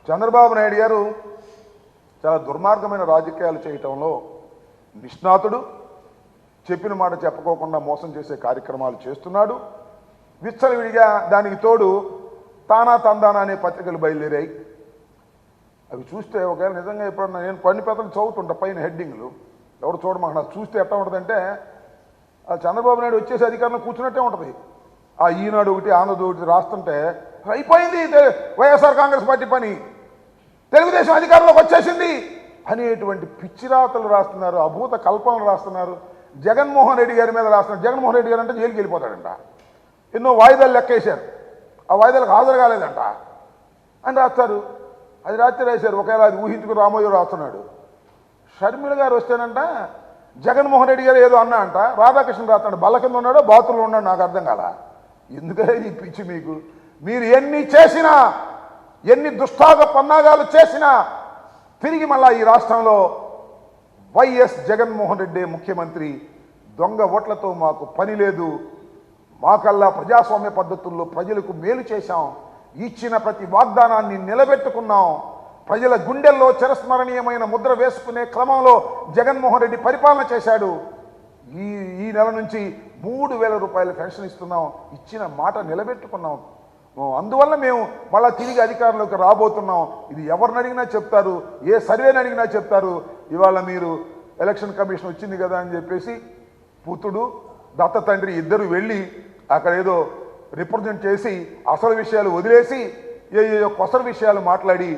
చంద్రబాబు నాయుడు గారు చాలా దుర్మార్గమైన రాజకీయాలు చేయటంలో నిష్ణాతుడు. చెప్పిన మాట చెప్పుకోకుండా మోసం చేసే కార్యక్రమాలు చేస్తున్నాడు. విచ్చలవిడిగా దానికి తోడు తానా తందానా అనే పత్రికలు బయలుదేరాయి. అవి చూస్తే ఒకవేళ నిజంగా ఎప్పుడన్నా నేను కొన్ని పెద్దలు చదువుతుంటా పైన హెడ్డింగ్లు, ఎవరు చూడమాక నాకు చూస్తే ఎట్లా ఉంటుందంటే ఆ చంద్రబాబు నాయుడు వచ్చేసి అధికారంలో కూర్చున్నట్టే ఉంటుంది. ఆ ఈనాడు ఒకటి ఆంధ్రజ్యోతి ఒకటి రాస్తుంటే అయిపోయింది వైఎస్ఆర్ కాంగ్రెస్ పార్టీ పని, తెలుగుదేశం అధికారంలోకి వచ్చేసింది అనేటువంటి పిచ్చిరాతలు రాస్తున్నారు, అభూత కల్పనలు రాస్తున్నారు. జగన్మోహన్ రెడ్డి గారి మీద రాస్తున్నారు. జగన్మోహన్ రెడ్డి గారు అంటే జైలుకి వెళ్ళిపోతాడంట, ఎన్నో వాయిదాలు లెక్కేశారు, ఆ వాయిదాలకు హాజరు కాలేదంట అని రాస్తారు. అది రాత్రి రాశారు. ఒకవేళ అది ఊహించుకుని రామోజీ రాస్తున్నాడు. షర్మిల గారు వస్తేనంట జగన్మోహన్ రెడ్డి గారు ఏదో అన్నా అంట, రాధాకృష్ణ రాస్తున్నాడు. బల్ల కింద ఉన్నాడో బాత్రూంలో ఉన్నాడు, నాకు అర్థం కాల. ఎందుకంటే ఈ పిచ్చి మీకు, మీరు ఎన్ని చేసినా ఎన్ని దుష్టాగ పన్నాగాలు చేసినా తిరిగి మళ్ళా ఈ రాష్ట్రంలో వైఎస్ జగన్మోహన్ రెడ్డి ముఖ్యమంత్రి. దొంగ ఓట్లతో మాకు పని లేదు, మాకల్లా ప్రజాస్వామ్య పద్ధతుల్లో ప్రజలకు మేలు చేశాం, ఇచ్చిన ప్రతి వాగ్దానాన్ని నిలబెట్టుకున్నాం, ప్రజల గుండెల్లో చిరస్మరణీయమైన ముద్ర వేసుకునే క్రమంలో జగన్మోహన్ రెడ్డి పరిపాలన చేశాడు. ఈ నెల నుంచి 3,000 రూపాయలు పెన్షన్ ఇస్తున్నాం, ఇచ్చిన మాట నిలబెట్టుకున్నాం. అందువల్ల మేము మళ్ళీ తిరిగి అధికారంలోకి రాబోతున్నాం. ఇది ఎవరిని అడిగినా చెప్తారు, ఏ సర్వేని అడిగినా చెప్తారు. ఇవాళ మీరు ఎలక్షన్ కమిషన్ వచ్చింది కదా అని చెప్పేసి పుత్రుడు దత్త తండ్రి ఇద్దరు వెళ్ళి అక్కడ ఏదో రిప్రజెంట్ చేసి అసలు విషయాలు వదిలేసి ఏదో కొసరు విషయాలు మాట్లాడి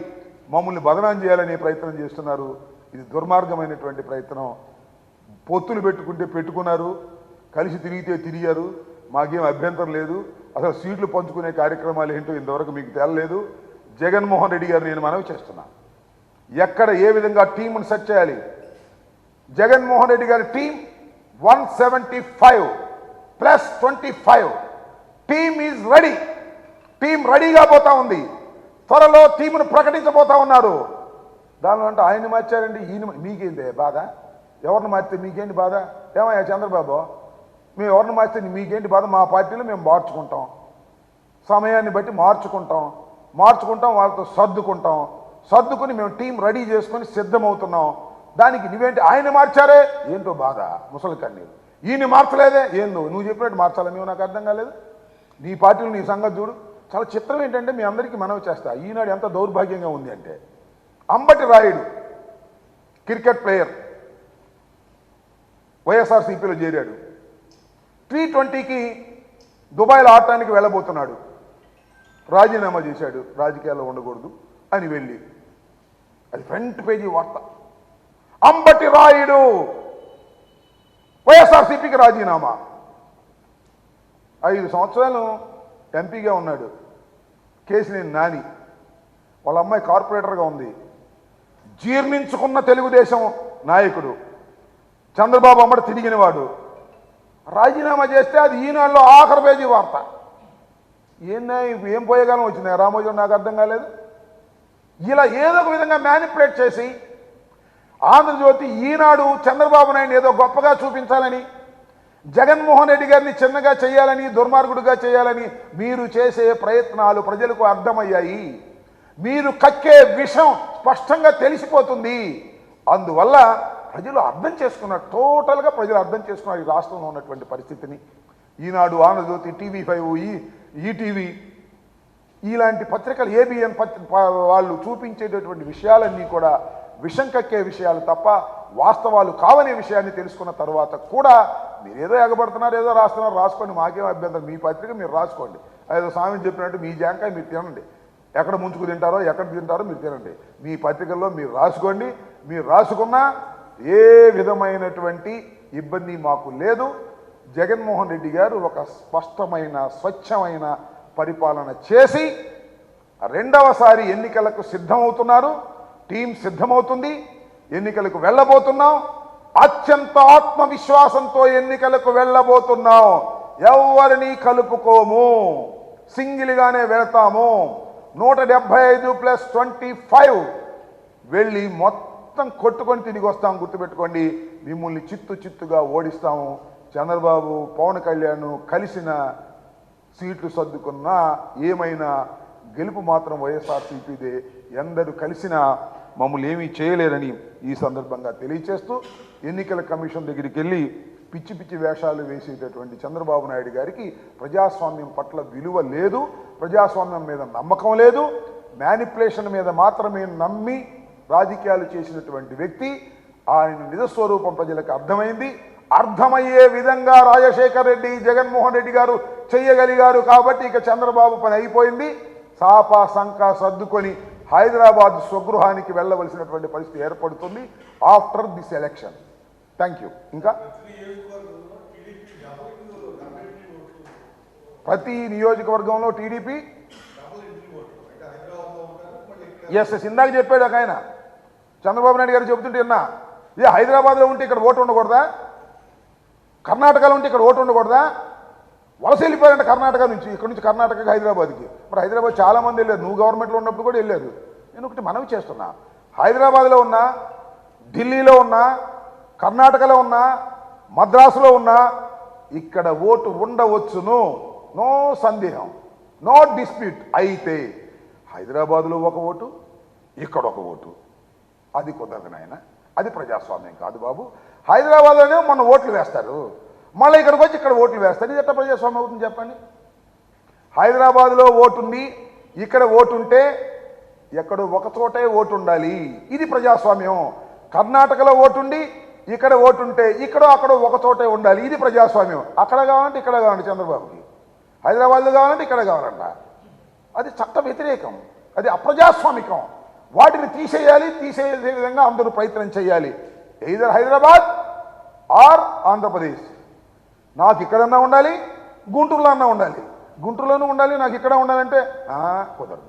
మమ్మల్ని బదనాం చేయాలనే ప్రయత్నం చేస్తున్నారు. ఇది దుర్మార్గమైనటువంటి ప్రయత్నం. పొత్తులు పెట్టుకుంటే పెట్టుకున్నారు, కలిసి తిరిగితే తిరిగారు, మాకేం అభ్యంతరం లేదు. అసలు సీట్లు పంచుకునే కార్యక్రమాలు ఏంటో ఇంతవరకు మీకు తేలలేదు. జగన్మోహన్ రెడ్డి గారు నేను మనవి చేస్తున్నా, ఎక్కడ ఏ విధంగా టీంను సెట్ చేయాలి. జగన్మోహన్ రెడ్డి గారి team 175 + 25 team is ready. Team రెడీగా పోతా ఉంది. త్వరలో టీమును ప్రకటించబోతా ఉన్నారు. దానిలో అంటే ఆయన్ని మార్చారండి, ఈయన మీకేంటి బాధ? ఎవరిని మార్చితే మీకేంటి బాధ? ఏమయ్యా చంద్రబాబు, మేము ఎవరిని మార్చితే మీకేంటి బాధ? మా పార్టీలో మేము మార్చుకుంటాం, సమయాన్ని బట్టి మార్చుకుంటాం, వాళ్ళతో సర్దుకుని మేము టీం రెడీ చేసుకొని సిద్ధమవుతున్నాం. దానికి నువ్వేంటి ఆయన మార్చారే ఏంటో బాధ, ముసలి కన్నీరు. ఈయన్ని మార్చలేదే ఏందో, నువ్వు చెప్పినట్టు మార్చాలి మేము, నాకు అర్థం కాలేదు. నీ పార్టీలో నీ సంగతి చూడు. చాలా చిత్రం ఏంటంటే మీ అందరికీ మనవి చేస్తా, ఈనాడు ఎంత దౌర్భాగ్యంగా ఉంది అంటే, అంబటి రాయుడు క్రికెట్ ప్లేయర్ వైఎస్ఆర్సీపీలో చేరాడు. T20కి దుబాయ్లో ఆడటానికి వెళ్ళబోతున్నాడు. రాజీనామా చేశాడు, రాజకీయాల్లో ఉండకూడదు అని వెళ్ళి. అది ఫ్రంట్ పేజీ వార్త. అంబటి రాయుడు వైఎస్ఆర్సీపీకి రాజీనామా. 5 సంవత్సరాలు ఎంపీగా ఉన్నాడు. కేసినేని నాని వాళ్ళ అమ్మాయి కార్పొరేటర్గా ఉంది. జీర్ణించుకున్న తెలుగుదేశం నాయకుడు చంద్రబాబు అమ్మడు తిరిగినవాడు. రాజీనామా చేస్తే అది ఈనాడులో ఆఖరి పేజీ వార్త. ఏం పోయేగాలం వచ్చింది రామోజీ, నాకు అర్థం కాలేదు. ఇలా ఏదో ఒక విధంగా మ్యానిపులేట్ చేసి ఆంధ్రజ్యోతి, ఈనాడు చంద్రబాబు నాయుడు ఏదో గొప్పగా చూపించాలని, జగన్మోహన్ రెడ్డి గారిని చిన్నగా చేయాలని, దుర్మార్గుడిగా చేయాలని మీరు చేసే ప్రయత్నాలు ప్రజలకు అర్థమయ్యాయి. మీరు కక్కే విషం స్పష్టంగా తెలిసిపోతుంది. అందువల్ల ప్రజలు అర్థం చేసుకున్నారు, టోటల్గా ప్రజలు అర్థం చేసుకున్నారు ఈ రాష్ట్రంలో ఉన్నటువంటి పరిస్థితిని. ఈనాడు, ఆంధ్రజ్యోతి, TV5, ఈటీవీ ఇలాంటి పత్రికలు, ABN వాళ్ళు చూపించేటటువంటి విషయాలన్నీ కూడా విషం కక్కే విషయాలు తప్ప వాస్తవాలు కావనే విషయాన్ని తెలుసుకున్న తర్వాత కూడా మీరు ఏదో ఎగబడుతున్నారు, ఏదో రాస్తున్నారు, రాసుకోండి, మాకేం అభ్యంతరం. మీ పత్రిక మీరు రాసుకోండి. ఏదో స్వామి చెప్పినట్టు మీ జాంకాయ మీరు తినండి, ఎక్కడ ముంచుకు తింటారో ఎక్కడ తింటారో మీరు తినండి. మీ పత్రికల్లో మీరు రాసుకోండి. మీరు రాసుకున్నా ఏ విధమైనటువంటి ఇబ్బంది మాకు లేదు. జగన్మోహన్ రెడ్డి గారు ఒక స్పష్టమైన స్వచ్ఛమైన పరిపాలన చేసి రెండవసారి ఎన్నికలకు సిద్ధమవుతున్నారు. టీం సిద్ధమవుతుంది. ఎన్నికలకు వెళ్ళబోతున్నాం. అత్యంత ఆత్మవిశ్వాసంతో ఎన్నికలకు వెళ్ళబోతున్నాం. ఎవరిని కలుపుకోము, సింగిల్గానే వెళతాము. 175 + 25 వెళ్ళి మొత్తం కొట్టుకొని తిరిగి వస్తాం. గుర్తుపెట్టుకోండి, మిమ్మల్ని చిత్తుగా ఓడిస్తాము. చంద్రబాబు, పవన్ కళ్యాణ్ కలిసిన సీట్లు సర్దుకున్నా ఏమైనా గెలుపు మాత్రం వైఎస్ఆర్సీపీదే. ఎందరు కలిసినా మమ్మల్ని ఏమీ చేయలేరని ఈ సందర్భంగా తెలియచేస్తూ ఎన్నికల కమిషన్ దగ్గరికి వెళ్ళి పిచ్చి పిచ్చి వేషాలు వేసేటటువంటి చంద్రబాబు నాయుడు గారికి ప్రజాస్వామ్యం పట్ల విలువ లేదు, ప్రజాస్వామ్యం మీద నమ్మకం లేదు, మ్యానిపులేషన్ మీద మాత్రమే నమ్మి రాజకీయాలు చేసినటువంటి వ్యక్తి. ఆయన నిజస్వరూపం ప్రజలకు అర్థమైంది. అర్థమయ్యే విధంగా రాజశేఖర్ రెడ్డి, జగన్మోహన్ రెడ్డి గారు చెయ్యగలిగారు కాబట్టి ఇక చంద్రబాబు పని అయిపోయింది. సాపా సంకా సర్దుకొని హైదరాబాద్ స్వగృహానికి వెళ్ళవలసినటువంటి పరిస్థితి ఏర్పడుతుంది after this election. Thank you. ఇంకా ప్రతి నియోజకవర్గంలో టీడీపీ ఎస్ ఇందాక చెప్పాడు ఒక ఆయన, చంద్రబాబు నాయుడు గారు చెబుతుంటే విన్నా, ఏ హైదరాబాద్లో ఉంటే ఇక్కడ ఓటు ఉండకూడదా, కర్ణాటకలో ఉంటే ఇక్కడ ఓటు ఉండకూడదా, వలస వెళ్ళిపోయారంట కర్ణాటక నుంచి, ఇక్కడ నుంచి కర్ణాటకకి హైదరాబాద్కి. మరి హైదరాబాద్ చాలామంది వెళ్ళారు, నువ్వు గవర్నమెంట్లో ఉన్నప్పుడు కూడా వెళ్ళారు. నేను ఒకటి మనవి చేస్తున్నా, హైదరాబాద్లో ఉన్నా, ఢిల్లీలో ఉన్నా, కర్ణాటకలో ఉన్నా, మద్రాసులో ఉన్నా ఇక్కడ ఓటు ఉండవచ్చును, నో సందేహం, నో డిస్ప్యూట్. అయితే హైదరాబాద్లో ఒక ఓటు, ఇక్కడ ఒక ఓటు, అది కుదరదు నాయన, అది ప్రజాస్వామ్యం కాదు బాబు. హైదరాబాద్లోనే మొన్న ఓట్లు వేస్తారు, మళ్ళీ ఇక్కడికి వచ్చి ఇక్కడ ఓట్లు వేస్తారు, ఇది ఎట్లా ప్రజాస్వామ్యం అవుతుంది చెప్పండి? హైదరాబాద్లో ఓటుంది, ఇక్కడ ఓటుంటే ఎక్కడో ఒక చోటే ఓటు ఉండాలి, ఇది ప్రజాస్వామ్యం. కర్ణాటకలో ఓటుండి ఇక్కడ ఓటుంటే ఇక్కడో అక్కడో ఒక చోటే ఉండాలి, ఇది ప్రజాస్వామ్యం. అక్కడ కావాలంటే ఇక్కడ కావాలంటే చంద్రబాబుకి, హైదరాబాద్లో కావాలంటే ఇక్కడ కావాలంట, అది చట్ట వ్యతిరేకం, అది అప్రజాస్వామికం. వాటిని తీసేయాలి, తీసేసే విధంగా అందరూ ప్రయత్నం చేయాలి. Either Hyderabad are Andhra Pradesh. నాకు ఇక్కడన్నా ఉండాలి, గుంటూరులో అన్నా ఉండాలి, గుంటూరులోనూ ఉండాలి, నాకు ఇక్కడ ఉండాలంటే కుదరదు.